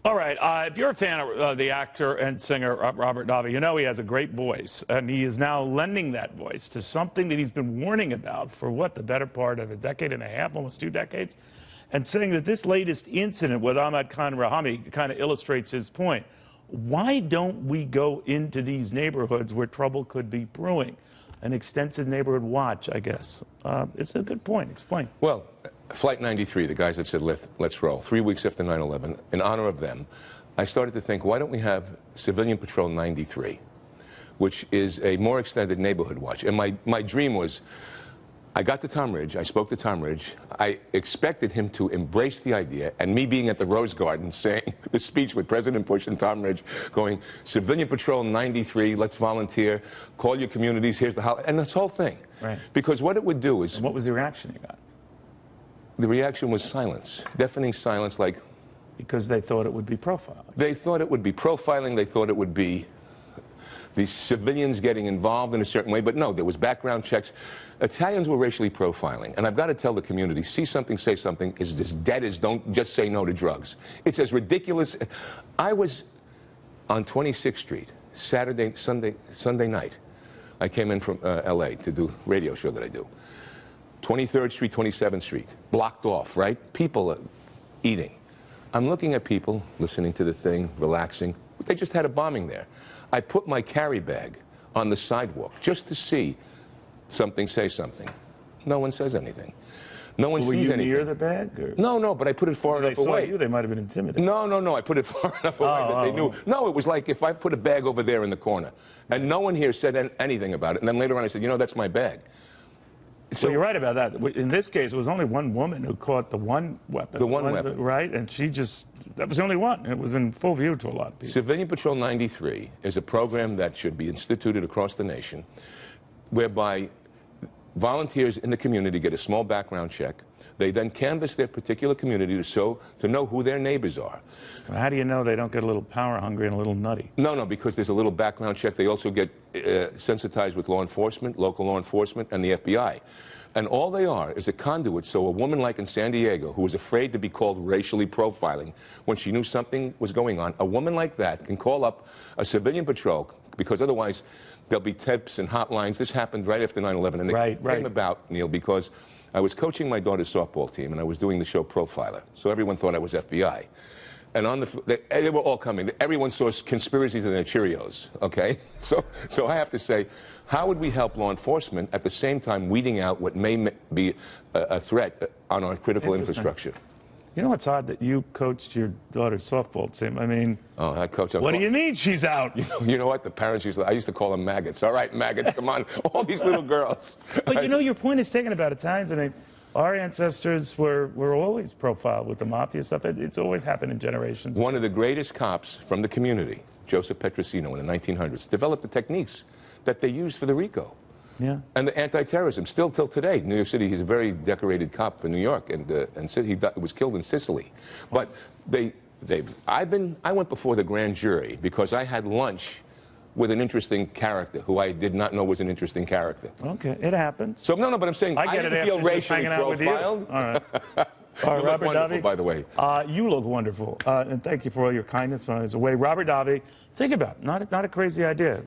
All right, if you're a fan of the actor and singer Robert Davi, you know he has a great voice, and he is now lending that voice to something that he's been warning about for, what, the better part of a decade and a half, almost 2 decades, and saying that this latest incident with Ahmad Khan Rahami kind of illustrates his point. Why don't we go into these neighborhoods where trouble could be brewing? An extensive neighborhood watch, I guess. It's a good point. Explain. Well, Flight 93, the guys that said, let's roll, 3 weeks after 9/11, in honor of them, I started to think, why don't we have Civilian Patrol 93, which is a more extended neighborhood watch. And my dream was, I got to Tom Ridge, I spoke to Tom Ridge, I expected him to embrace the idea, and me being at the Rose Garden saying the speech with President Bush and Tom Ridge going, Civilian Patrol 93, let's volunteer, call your communities, here's the house, and this whole thing. Right. Because what it would do is... And what was the reaction you got? The reaction was silence, deafening silence, like... Because they thought it would be profiling. They thought it would be profiling, they thought it would be the civilians getting involved in a certain way, but no, there was background checks. Italians were racially profiling, and I've got to tell the community, see something, say something is as dead as don't just say no to drugs. It's as ridiculous. I was on 26th Street, Sunday night. I came in from L.A. to do a radio show that I do. 23rd Street, 27th Street, blocked off, right? People eating. I'm looking at people, listening to the thing, relaxing. They just had a bombing there. I put my carry bag on the sidewalk just to see something, say something. No one says anything. No one sees anything. Were you near the bag? Or? No, but I put it far enough away. They saw you, they might have been intimidated. No, I put it far enough away that they knew. No, it was like if I put a bag over there in the corner, and no one here said anything about it, and then later on I said, you know, that's my bag. So you're right about that. In this case, it was only one woman who caught the one weapon. The one weapon. Right? And she just, that was the only one. It was in full view to a lot of people. Civilian Patrol 93 is a program that should be instituted across the nation, whereby volunteers in the community get a small background check. They then canvass their particular community to know who their neighbors are. Well, how do you know they don't get a little power hungry and a little nutty? No, because there's a little background check. They also get sensitized with law enforcement, local law enforcement, and the FBI. And all they are is a conduit so a woman like in San Diego, who was afraid to be called racially profiling when she knew something was going on, a woman like that can call up a civilian patrol, because otherwise there'll be tips and hotlines. This happened right after 9/11, and it came about, Neil, because I was coaching my daughter's softball team, and I was doing the show Profiler, so everyone thought I was FBI. And they were all coming. Everyone saw conspiracies in their Cheerios, okay? So I have to say, how would we help law enforcement at the same time weeding out what may be a threat on our critical infrastructure? You know what's odd? That you coached your daughter's softball team. I mean, I coach. What do you mean she's out? You know what? The parents I used to call them maggots. All right, maggots, come on. All these little girls. But you know, your point is taken about Italians. I mean, our ancestors were always profiled with the mafia stuff. It's always happened in generations. One of the greatest cops from the community, Joseph Petrosino, in the 1900s, developed the techniques that they used for the RICO. Yeah. And the anti-terrorism, still till today. New York City, he's a very decorated cop in New York, and he was killed in Sicily. But I went before the grand jury because I had lunch with an interesting character who I did not know was an interesting character. Okay, it happens. So no, but I'm saying I didn't feel racially profiled. All right. All right, Robert Davi, by the way. You look wonderful, and thank you for all your kindness on his way. Robert Davi, think about it. Not a crazy idea.